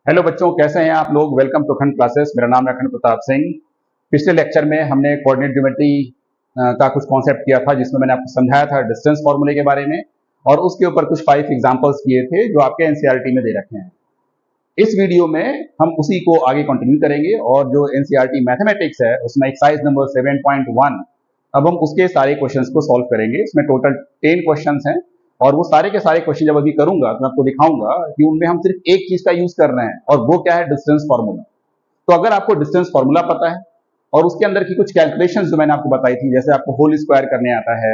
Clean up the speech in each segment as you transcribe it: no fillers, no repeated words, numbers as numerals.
Hello बच्चों, कैसे हैं आप लोग। वेलकम टू अखंड क्लासेस। मेरा नाम है अखंड प्रताप सिंह। पिछले लेक्चर में हमने कोऑर्डिनेट ज्योमेट्री का कुछ कॉन्सेप्ट किया था, जिसमें मैंने आपको समझाया था डिस्टेंस फार्मूले के बारे में, और उसके ऊपर कुछ 5 एग्जांपल्स किए थे जो आपके एनसीईआरटी में दे रखे हैं। इस वीडियो में हम उसी को आगे कंटिन्यू करेंगे, और जो एनसीईआरटी मैथमेटिक्स है उसमें एक्सरसाइज नंबर 7.1, अब हम उसके सारे क्वेश्चंस को सॉल्व करेंगे। इसमें टोटल 10 क्वेश्चंस हैं, और वो सारे के सारे क्वेश्चन जब अभी करूंगा तो मैं आपको दिखाऊंगा कि उनमें हम सिर्फ एक चीज का यूज कर रहे हैं, और वो क्या है, डिस्टेंस फार्मूला। तो अगर आपको डिस्टेंस फार्मूला पता है और उसके अंदर की कुछ कैलकुलेशंस जो मैंने आपको बताई थी, जैसे आपको होल स्क्वायर करने आता है,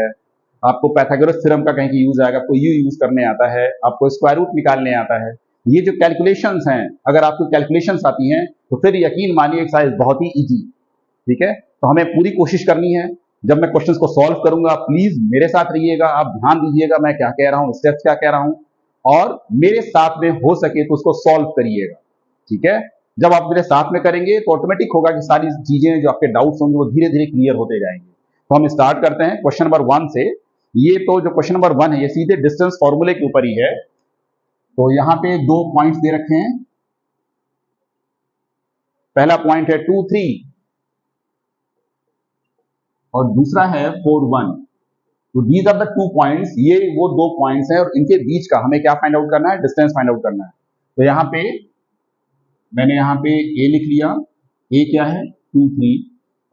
आपको पाइथागोरस थ्योरम का कहीं यूज आएगा, आपको यू यूज करने आता है, आपको स्क्वायर रूट निकालने आता है, ये जो कैलकुलेशंस हैं, अगर आपको कैलकुलेशंस आती हैं तो फिर यकीन मानिए एक्सरसाइज बहुत ही इजी। ठीक है, तो हमें पूरी कोशिश करनी है। जब मैं क्वेश्चंस को सॉल्व करूंगा, प्लीज मेरे साथ रहिएगा, आप ध्यान दीजिएगा मैं क्या कह रहा हूं, स्टेप्स क्या कह रहा हूं, और मेरे साथ में हो सके तो उसको सॉल्व करिएगा। ठीक है, जब आप मेरे साथ में करेंगे तो ऑटोमेटिक होगा कि सारी चीजें जो आपके डाउट्स होंगे वो धीरे धीरे क्लियर होते जाएंगे। तो हम स्टार्ट करते हैं क्वेश्चन नंबर 1 से। ये तो जो क्वेश्चन नंबर 1 है ये सीधे डिस्टेंस फॉर्मूले के ऊपर ही है। तो यहां पे 2 पॉइंट्स दे रखे हैं। पहला पॉइंट है 2, 3 और दूसरा है 4, 1। तो दीज आर द 2 पॉइंट्स, ये वो 2 पॉइंट्स हैं, और इनके बीच का हमें क्या फाइंड आउट करना है, डिस्टेंस फाइंड आउट करना है। तो यहाँ पे मैंने यहाँ पे ए लिख लिया। ए क्या है, 2, 3,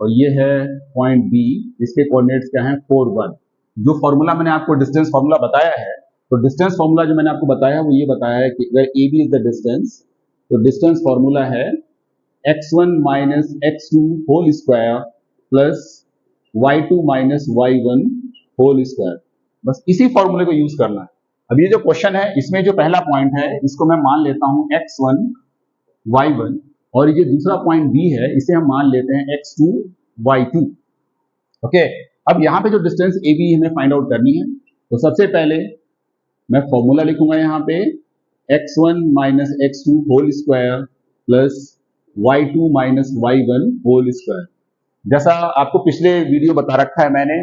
और ये है पॉइंट बी, इसके कोऑर्डिनेट्स क्या है, 4, 1। जो फॉर्मूला मैंने आपको डिस्टेंस फॉर्मूला बताया है, तो डिस्टेंस फॉर्मूला जो मैंने आपको बताया है वो ये बताया है कि अगर A B is the distance, तो डिस्टेंस फॉर्मूला है x1 minus x2 whole square plus y2 minus y1 whole square. बस इसी फॉर्मूले को यूज करना है। अब ये जो क्वेश्चन है इसमें जो पहला पॉइंट है इसको मैं मान लेता हूं x1 y1, और ये दूसरा पॉइंट b है इसे हम मान लेते हैं x2 y2। ओके, अब यहाँ पे जो डिस्टेंस ए बी हमें फाइंड आउट करनी है, तो सबसे पहले मैं फॉर्मूला लिखूंगा यहाँ पे x1 minus x2 whole square plus y2 minus y1 whole square. जैसा आपको पिछले वीडियो बता रखा है मैंने,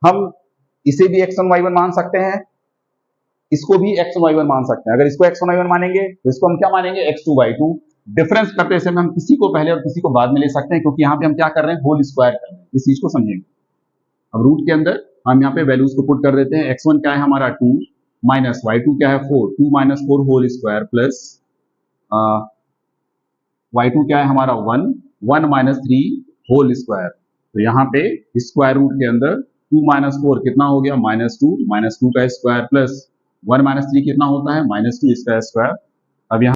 हम इसे भी x1 y1 मान सकते हैं, इसको भी x1 y1 मान सकते हैं। अगर इसको x1 y1 मानेंगे तो इसको हम क्या मानेंगे, x2 y2। डिफरेंस करते समय हम किसी को पहले और किसी को बाद में ले सकते हैं, क्योंकि यहाँ पे हम क्या कर रहे हैं, होल स्क्वायर कर रहे हैं। इस चीज को समझेंगे। अब रूट के अंदर हम यहाँ पे वैल्यूज को पुट कर देते हैं। x1 क्या है हमारा 2, माइनस y2 क्या है 4, 2 minus 4 whole square plus y2 क्या है हमारा 1, 1 माइनस 3 होल स्क्वायर। तो यहाँ पे स्क्वायर रूट के अंदर 2 माइनस 4 कितना हो गया, -2, -2 का स्क्वायर प्लस 1 माइनस 3 कितना होता है, -2 इसका स्क्वायर। अब यहाँ